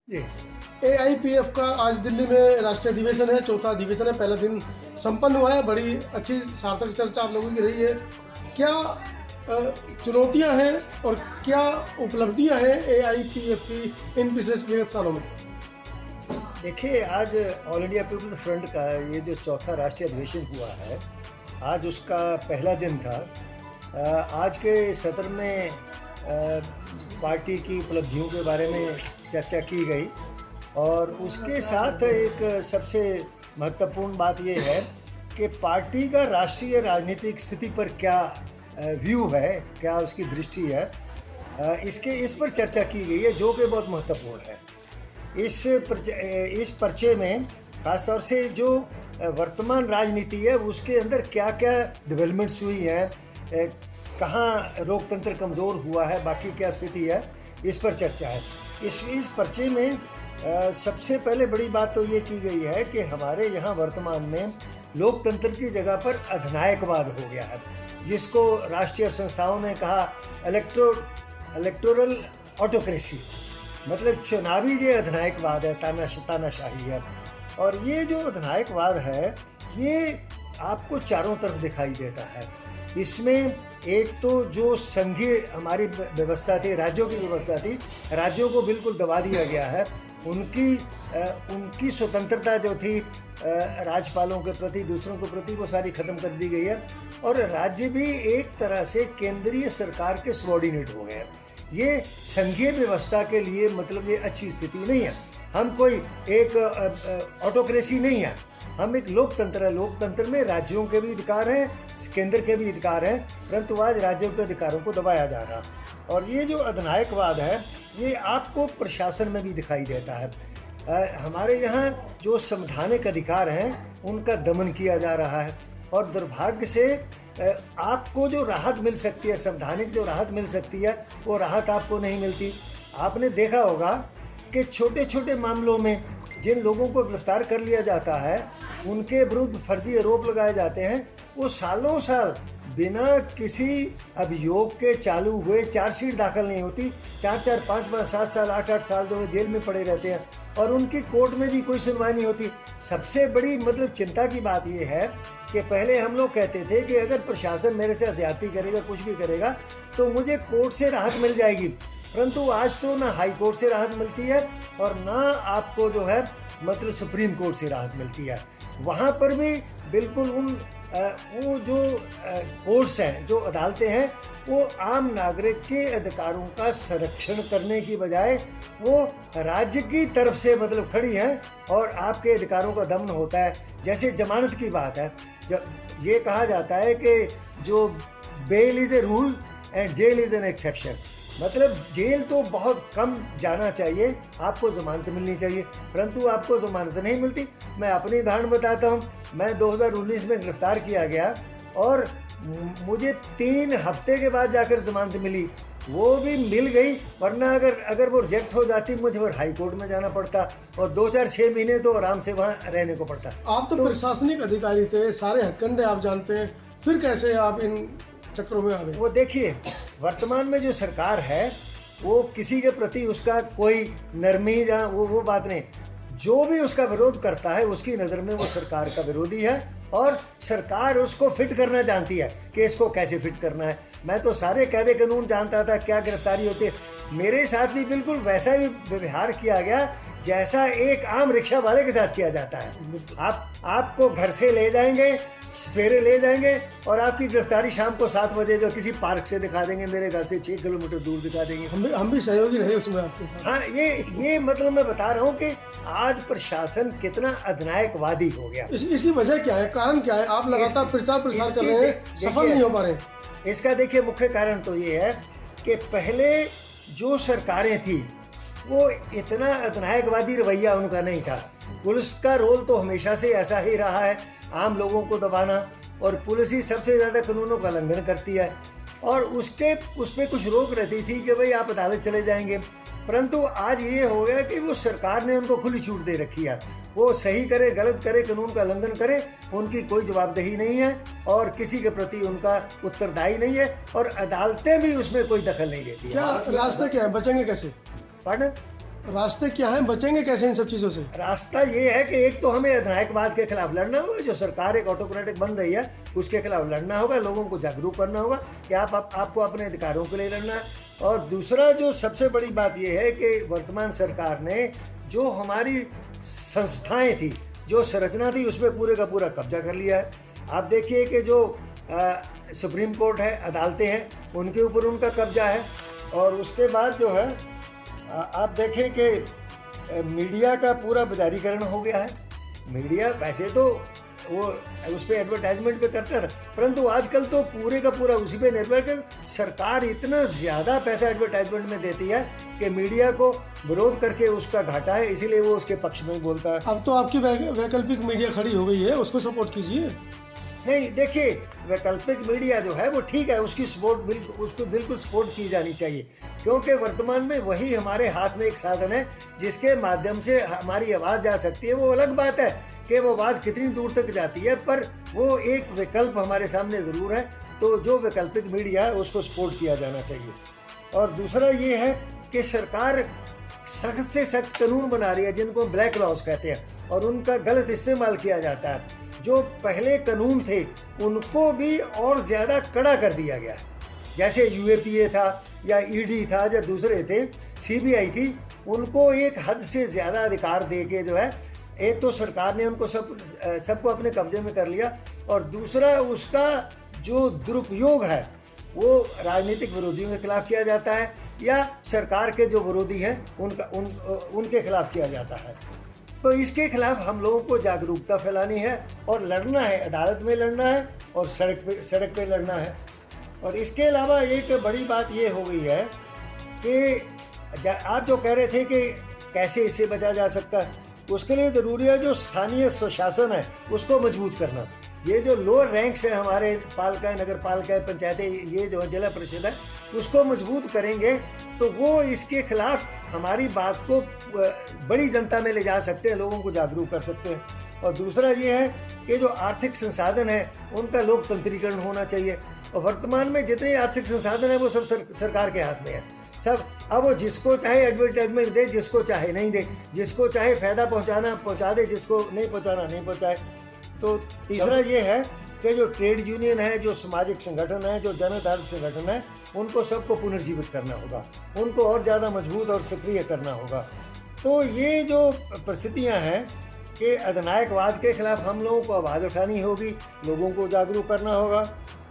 जी। एआईपीएफ का आज दिल्ली में राष्ट्रीय अधिवेशन है, चौथा अधिवेशन है, पहला दिन संपन्न हुआ है। बड़ी अच्छी सार्थक चर्चा आप लोगों की रही है। क्या चुनौतियां हैं और क्या उपलब्धियां हैं एआईपीएफ की इन पिछले विगत सालों में? देखिए, आज ऑल इंडिया पीपल्स फ्रंट का ये जो चौथा राष्ट्रीय अधिवेशन हुआ है, आज उसका पहला दिन था। आज के सत्र में पार्टी की उपलब्धियों के बारे में चर्चा की गई और उसके साथ एक सबसे महत्वपूर्ण बात ये है कि पार्टी का राष्ट्रीय राजनीतिक स्थिति पर क्या व्यू है, क्या उसकी दृष्टि है, इस पर चर्चा की गई है, जो कि बहुत महत्वपूर्ण है। इस पर्चे में खासतौर से जो वर्तमान राजनीति है उसके अंदर क्या क्या डेवलपमेंट्स हुई हैं, कहाँ लोकतंत्र कमज़ोर हुआ है, बाकी क्या स्थिति है, इस पर चर्चा है। इस पर्चे में सबसे पहले बड़ी बात तो ये की गई है कि हमारे यहाँ वर्तमान में लोकतंत्र की जगह पर अधिनायकवाद हो गया है, जिसको राष्ट्रीय संस्थाओं ने कहा इलेक्टोरल ऑटोक्रेसी, मतलब चुनावी जो अधिनायकवाद है, तानाशाही है। और ये जो अधिनायकवाद है ये आपको चारों तरफ दिखाई देता है। इसमें एक तो जो संघीय हमारी व्यवस्था थी, राज्यों की व्यवस्था थी, राज्यों को बिल्कुल दबा दिया गया है। उनकी स्वतंत्रता जो थी राज्यपालों के प्रति, दूसरों के प्रति, वो सारी खत्म कर दी गई है और राज्य भी एक तरह से केंद्रीय सरकार के सबॉर्डिनेट हो गए हैं। ये संघीय व्यवस्था के लिए मतलब ये अच्छी स्थिति नहीं है। हम कोई एक ऑटोक्रेसी नहीं है, हम एक लोकतंत्र है। लोकतंत्र में राज्यों के भी अधिकार हैं, केंद्र के भी अधिकार हैं, परंतु आज राज्यों के अधिकारों को दबाया जा रहा। और ये जो अधिनायकवाद है ये आपको प्रशासन में भी दिखाई देता है। हमारे यहाँ जो संवैधानिक अधिकार हैं उनका दमन किया जा रहा है और दुर्भाग्य से आपको जो राहत मिल सकती है, संवैधानिक जो राहत मिल सकती है, वो राहत आपको नहीं मिलती। आपने देखा होगा कि छोटे छोटे मामलों में जिन लोगों को गिरफ्तार कर लिया जाता है, उनके विरुद्ध फर्जी आरोप लगाए जाते हैं, वो सालों साल बिना किसी अभियोग के चालू हुए चार्जशीट दाखिल नहीं होती। 4-4, 5-5, 7 साल, 8-8 साल जो है जेल में पड़े रहते हैं और उनकी कोर्ट में भी कोई सुनवाई नहीं होती। सबसे बड़ी मतलब चिंता की बात यह है कि पहले हम लोग कहते थे कि अगर प्रशासन मेरे से ज्यादती करेगा, कुछ भी करेगा, तो मुझे कोर्ट से राहत मिल जाएगी। परंतु आज तो ना हाई कोर्ट से राहत मिलती है और ना आपको जो है मतलब सुप्रीम कोर्ट से राहत मिलती है। वहाँ पर भी बिल्कुल वो जो कोर्ट्स हैं, जो अदालतें हैं, वो आम नागरिक के अधिकारों का संरक्षण करने की बजाय वो राज्य की तरफ से मतलब खड़ी हैं और आपके अधिकारों का दमन होता है। जैसे जमानत की बात है, जब ये कहा जाता है कि जो bail is a rule and jail is an exception, मतलब जेल तो बहुत कम जाना चाहिए, आपको ज़मानत मिलनी चाहिए, परंतु आपको ज़मानत नहीं मिलती। मैं अपनी उदाहरण बताता हूँ। मैं 2019 में गिरफ्तार किया गया और मुझे 3 हफ्ते के बाद जाकर ज़मानत मिली। वो भी मिल गई, वरना अगर वो रिजेक्ट हो जाती मुझे फिर हाई कोर्ट में जाना पड़ता और 2-4-6 महीने तो आराम से वहाँ रहने को पड़ता। आप तो प्रशासनिक अधिकारी थे, सारे हथकंडे आप जानते हैं, फिर कैसे आप इन चक्रों में आ गए? वो देखिए, वर्तमान में जो सरकार है वो किसी के प्रति उसका कोई नरमी या वो बात नहीं। जो भी उसका विरोध करता है उसकी नज़र में वो सरकार का विरोधी है और सरकार उसको फिट करना जानती है कि इसको कैसे फिट करना है। मैं तो सारे कायदे कानून जानता था, क्या गिरफ्तारी होती है। मेरे साथ भी बिल्कुल वैसा ही व्यवहार किया गया जैसा एक आम रिक्शा वाले के साथ किया जाता है। आपको घर से ले जाएंगे, सवेरे ले जाएंगे और आपकी गिरफ्तारी शाम को 7 बजे जो किसी पार्क से दिखा देंगे, मेरे घर से 6 किलोमीटर दूर दिखा देंगे। हम भी सहयोगी रहे उसमें आपके साथ। हाँ, ये मतलब मैं बता रहा हूँ कि आज प्रशासन कितना अधिनायकवादी हो गया। इसकी वजह क्या है, कारण क्या है? आप लगातार प्रचार प्रसार कर रहे हैं, सफल नहीं हो पा रहे। इसका देखिए मुख्य कारण तो ये है कि पहले जो सरकारें थी वो इतना अधिनायकवादी रवैया उनका नहीं था। पुलिस का रोल तो हमेशा से ऐसा ही रहा है, आम लोगों को दबाना, और पुलिस ही सबसे ज़्यादा कानूनों का उल्लंघन करती है और उसमें कुछ रोक रहती थी कि भाई आप अदालत चले जाएंगे। परंतु आज ये हो गया कि वो सरकार ने उनको खुली छूट दे रखी है। वो सही करे, गलत करे, कानून का उल्लंघन करे, उनकी कोई जवाबदेही नहीं है और किसी के प्रति उनका उत्तरदायी नहीं है और अदालतें भी उसमें कोई दखल नहीं देती है। क्या रास्ता क्या है, बचेंगे कैसे? पढ़ रास्ते क्या हैं, बचेंगे कैसे इन सब चीज़ों से? रास्ता ये है कि एक तो हमें अधिनायकवाद के खिलाफ लड़ना होगा, जो सरकार एक ऑटोक्रेटिक बन रही है उसके खिलाफ लड़ना होगा, लोगों को जागरूक करना होगा कि आपको अपने अधिकारों के लिए लड़ना है। और दूसरा जो सबसे बड़ी बात ये है कि वर्तमान सरकार ने जो हमारी संस्थाएं थी, जो संरचना थी, उसमें पूरे का पूरा कब्जा कर लिया है। आप देखिए कि जो सुप्रीम कोर्ट है, अदालतें हैं, उनके ऊपर उनका कब्जा है। और उसके बाद जो है आप देखें कि मीडिया का पूरा बाजारीकरण हो गया है। मीडिया वैसे तो वो उस पर एडवर्टाइजमेंट पे करता था, परंतु आजकल तो पूरे का पूरा उसी पे निर्भर कर सरकार इतना ज़्यादा पैसा एडवर्टाइजमेंट में देती है कि मीडिया को विरोध करके उसका घाटा है, इसीलिए वो उसके पक्ष में बोलता है। अब तो आपकी वैकल्पिक मीडिया खड़ी हो गई है, उसको सपोर्ट कीजिए। नहीं, देखिए, वैकल्पिक मीडिया जो है वो ठीक है, उसकी उसको बिल्कुल सपोर्ट की जानी चाहिए, क्योंकि वर्तमान में वही हमारे हाथ में एक साधन है जिसके माध्यम से हमारी आवाज़ जा सकती है। वो अलग बात है कि वो आवाज़ कितनी दूर तक जाती है, पर वो एक विकल्प हमारे सामने ज़रूर है। तो जो वैकल्पिक मीडिया है उसको सपोर्ट किया जाना चाहिए। और दूसरा ये है कि सरकार सख्त से सख्त कानून बना रही है जिनको ब्लैक लॉज कहते हैं, और उनका गलत इस्तेमाल किया जाता है। जो पहले कानून थे उनको भी और ज़्यादा कड़ा कर दिया गया है, जैसे यूएपीए था या ईडी था या दूसरे थे, सीबीआई थी, उनको एक हद से ज़्यादा अधिकार दे के जो है, एक तो सरकार ने उनको सबको अपने कब्जे में कर लिया, और दूसरा उसका जो दुरुपयोग है वो राजनीतिक विरोधियों के खिलाफ किया जाता है या सरकार के जो विरोधी हैं उनके खिलाफ किया जाता है। तो इसके खिलाफ हम लोगों को जागरूकता फैलानी है और लड़ना है, अदालत में लड़ना है और सड़क पे लड़ना है। और इसके अलावा एक बड़ी बात ये हो गई है कि आप जो कह रहे थे कि कैसे इससे बचा जा सकता है, उसके लिए ज़रूरी है जो स्थानीय स्वशासन है उसको मजबूत करना। ये जो लोअर रैंक्स है हमारे पालिकाएं, नगर पालिकाएं, पंचायतें, ये जो जिला परिषद है, उसको मजबूत करेंगे तो वो इसके खिलाफ हमारी बात को बड़ी जनता में ले जा सकते हैं, लोगों को जागरूक कर सकते हैं। और दूसरा ये है कि जो आर्थिक संसाधन है उनका लोकतंत्रीकरण होना चाहिए। और वर्तमान में जितने आर्थिक संसाधन है वो सब सरकार के हाथ में है सब। अब वो जिसको चाहे एडवर्टाइजमेंट दे, जिसको चाहे नहीं दे, जिसको चाहे फ़ायदा पहुंचा दे, जिसको नहीं पहुंचाना नहीं पहुंचाए। तो तीसरा ये है कि जो ट्रेड यूनियन है, जो सामाजिक संगठन है, जो जन आधारित संगठन है, उनको सबको पुनर्जीवित करना होगा, उनको और ज़्यादा मजबूत और सक्रिय करना होगा। तो ये जो परिस्थितियाँ हैं कि अधिनायकवाद के खिलाफ हम लोगों को आवाज़ उठानी होगी, लोगों को जागरूक करना होगा।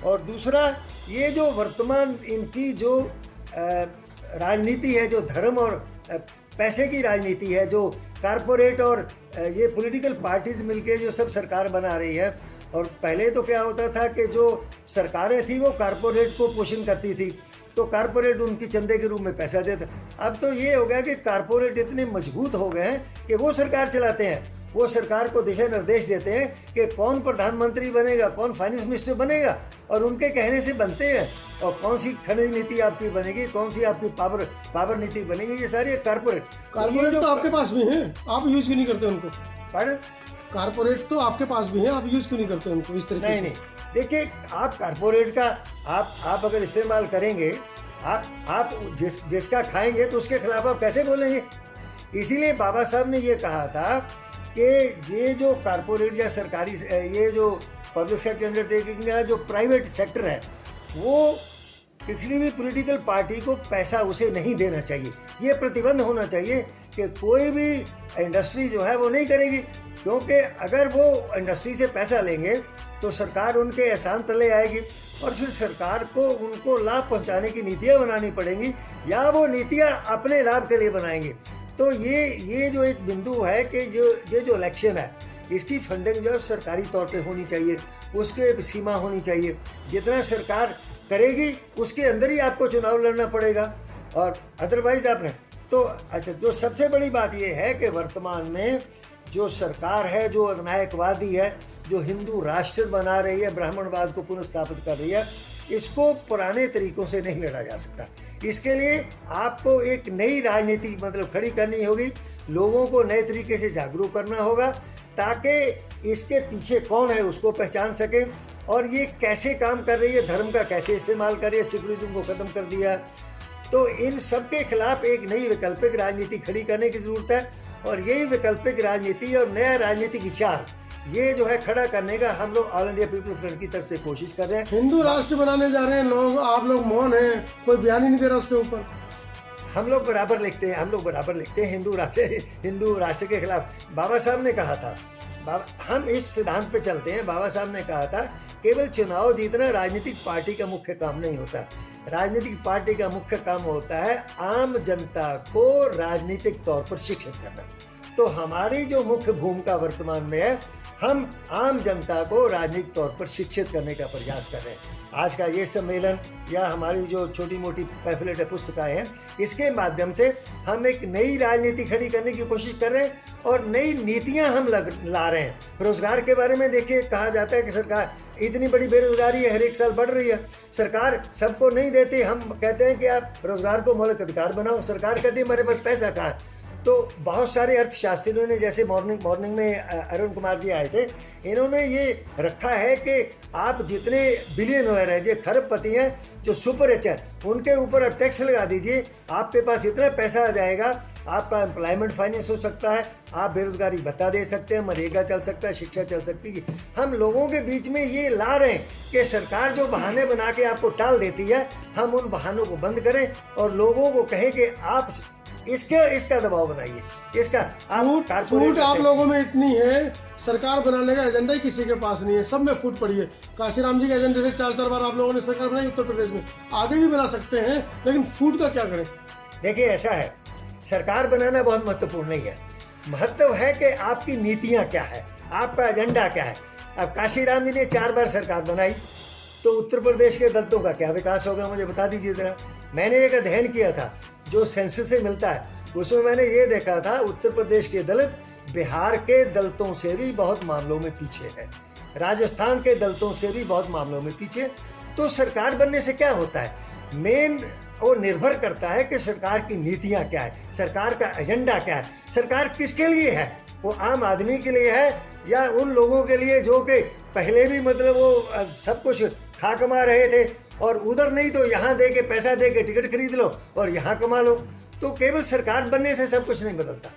और दूसरा ये जो वर्तमान इनकी जो राजनीति है, जो धर्म और पैसे की राजनीति है, जो कारपोरेट और ये पॉलिटिकल पार्टीज मिलके जो सब सरकार बना रही है। और पहले तो क्या होता था कि जो सरकारें थी वो कारपोरेट को पोषण करती थी, तो कारपोरेट उनकी चंदे के रूप में पैसा देता। अब तो ये हो गया कि कारपोरेट इतने मजबूत हो गए हैं कि वो सरकार चलाते हैं, वो सरकार को दिशा निर्देश देते हैं कि कौन प्रधानमंत्री बनेगा, कौन फाइनेंस मिनिस्टर बनेगा, और उनके कहने से बनते हैं। और कौन सी खनिज नीति आपकी बनेगी, कौन सी आपकी पावर नीति बनेगी, ये सारी कारपोरेट तो आपके पास भी हैं, आप यूज क्यों नहीं करते उनको? पर कारपोरेट तो आपके पास भी हैं, आप यूज क्यों नहीं करते उनको इस तरीके से? नहीं, देखिए, आप कारपोरेट का आप अगर इस्तेमाल करेंगे, आप जिसका खाएंगे तो उसके खिलाफ आप कैसे बोलेंगे? इसीलिए बाबा साहब ने ये कहा था कि ये जो कारपोरेट या सरकारी, ये जो पब्लिक सेक्टर अंडरटेकिंग या जो प्राइवेट सेक्टर है, वो किसी भी पॉलिटिकल पार्टी को पैसा उसे नहीं देना चाहिए। ये प्रतिबंध होना चाहिए कि कोई भी इंडस्ट्री जो है वो नहीं करेगी, क्योंकि अगर वो इंडस्ट्री से पैसा लेंगे तो सरकार उनके एहसान तले आएगी और फिर सरकार को उनको लाभ पहुंचाने की नीतियाँ बनानी पड़ेंगी, या वो नीतियाँ अपने लाभ के लिए बनाएंगे। तो ये जो एक बिंदु है कि जो इलेक्शन है, इसकी फंडिंग जो है सरकारी तौर पे होनी चाहिए, उसके सीमा होनी चाहिए। जितना सरकार करेगी उसके अंदर ही आपको चुनाव लड़ना पड़ेगा, और अदरवाइज आपने तो अच्छा। जो सबसे बड़ी बात ये है कि वर्तमान में जो सरकार है, जो अधिनायकवादी है, जो हिंदू राष्ट्र बना रही है, ब्राह्मणवाद को पुनर्स्थापित कर रही है, इसको पुराने तरीकों से नहीं लड़ा जा सकता। इसके लिए आपको एक नई राजनीति खड़ी करनी होगी, लोगों को नए तरीके से जागरूक करना होगा, ताकि इसके पीछे कौन है उसको पहचान सके और ये कैसे काम कर रही है, धर्म का कैसे इस्तेमाल कर रही है, सेकुलरिज्म को ख़त्म कर दिया। तो इन सब के खिलाफ एक नई वैकल्पिक राजनीति खड़ी करने की जरूरत है, और यही वैकल्पिक राजनीति और नया राजनीतिक विचार ये जो है खड़ा करने का हम लोग ऑल इंडिया पीपल्स फ्रंट की तरफ से कोशिश कर रहे हैं। हिंदू राष्ट्र बनाने जा रहे हैं लोग, आप लोग मौन हैं, कोई बयान ही नहीं दे रहा उसके ऊपर। हम लोग बराबर लिखते हैं हिंदू राष्ट्र के खिलाफ। बाबा साहब ने कहा था, हम इस सिद्धांत पे चलते हैं, बाबा साहब ने कहा था केवल चुनाव जीतना राजनीतिक पार्टी का मुख्य काम नहीं होता। राजनीतिक पार्टी का मुख्य काम होता है आम जनता को राजनीतिक तौर पर शिक्षित करना। तो हमारी जो मुख्य भूमिका वर्तमान में है, हम आम जनता को राजनीतिक तौर पर शिक्षित करने का प्रयास कर रहे हैं। आज का ये सम्मेलन या हमारी जो छोटी मोटी पैम्फलेट पुस्तिकाएं हैं, इसके माध्यम से हम एक नई राजनीति खड़ी करने की कोशिश कर रहे हैं और नई नीतियां हम ला रहे हैं। रोजगार के बारे में देखिए, कहा जाता है कि सरकार इतनी बड़ी बेरोजगारी है, हर एक साल बढ़ रही है, सरकार सबको नहीं देती। हम कहते हैं कि आप रोजगार को मौलिक अधिकार बनाओ, सरकार कहती है हमारे पास पैसा कहाँ है। तो बहुत सारे अर्थशास्त्रियों ने, जैसे मॉर्निंग में अरुण कुमार जी आए थे, इन्होंने ये रखा है कि आप जितने बिलियनर हैं, जो खरबपति हैं, जो सुपर रिच हैं, उनके ऊपर आप टैक्स लगा दीजिए, आपके पास इतना पैसा आ जाएगा, आपका एम्प्लॉयमेंट फाइनेंस हो सकता है, आप बेरोजगारी भत्ता दे सकते हैं, मनरेगा चल सकता है, शिक्षा चल सकती है। हम लोगों के बीच में ये ला रहे हैं कि सरकार जो बहाने बना के आपको टाल देती है, हम उन बहानों को बंद करें और लोगों को कहें कि आप इसका दबाव बनाइए, इसका फूट आप लोगों में इतनी है, सरकार बनाने का एजेंडा ही किसी के पास नहीं है, सब में फूट पड़ी है। काशीराम जी के एजेंडे से 4 बार आप लोगों ने सरकार बनाई उत्तर प्रदेश में, आगे भी बना सकते हैं, लेकिन फूट का क्या करें? देखिए ऐसा है, सरकार बनाना बहुत महत्वपूर्ण नहीं है, महत्व है कि आपकी नीतियां क्या है, आपका एजेंडा क्या है। अब काशीराम जी ने 4 बार सरकार बनाई, तो उत्तर प्रदेश के दलितों का क्या विकास होगा, मुझे बता दीजिए जरा। मैंने एक अध्ययन किया था जो सेंसस से मिलता है, उसमें मैंने ये देखा था उत्तर प्रदेश के दलित बिहार के दलितों से भी बहुत मामलों में पीछे है, राजस्थान के दलितों से भी बहुत मामलों में पीछे। तो सरकार बनने से क्या होता है, मेन वो निर्भर करता है कि सरकार की नीतियां क्या है, सरकार का एजेंडा क्या है, सरकार किसके लिए है, वो आम आदमी के लिए है या उन लोगों के लिए जो कि पहले भी मतलब वो सब कुछ खा कमा रहे थे और उधर नहीं तो यहाँ दे के पैसा दे के टिकट खरीद लो और यहाँ कमा लो। तो केवल सरकार बनने से सब कुछ नहीं बदलता,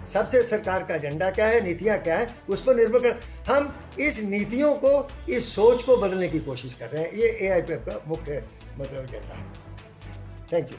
सबसे सरकार का एजेंडा क्या है, नीतियाँ क्या है, उस पर निर्भर कर हम इस नीतियों को, इस सोच को बदलने की कोशिश कर रहे हैं। ये AIPF का मुख्य मतलब एजेंडा है। Thank you.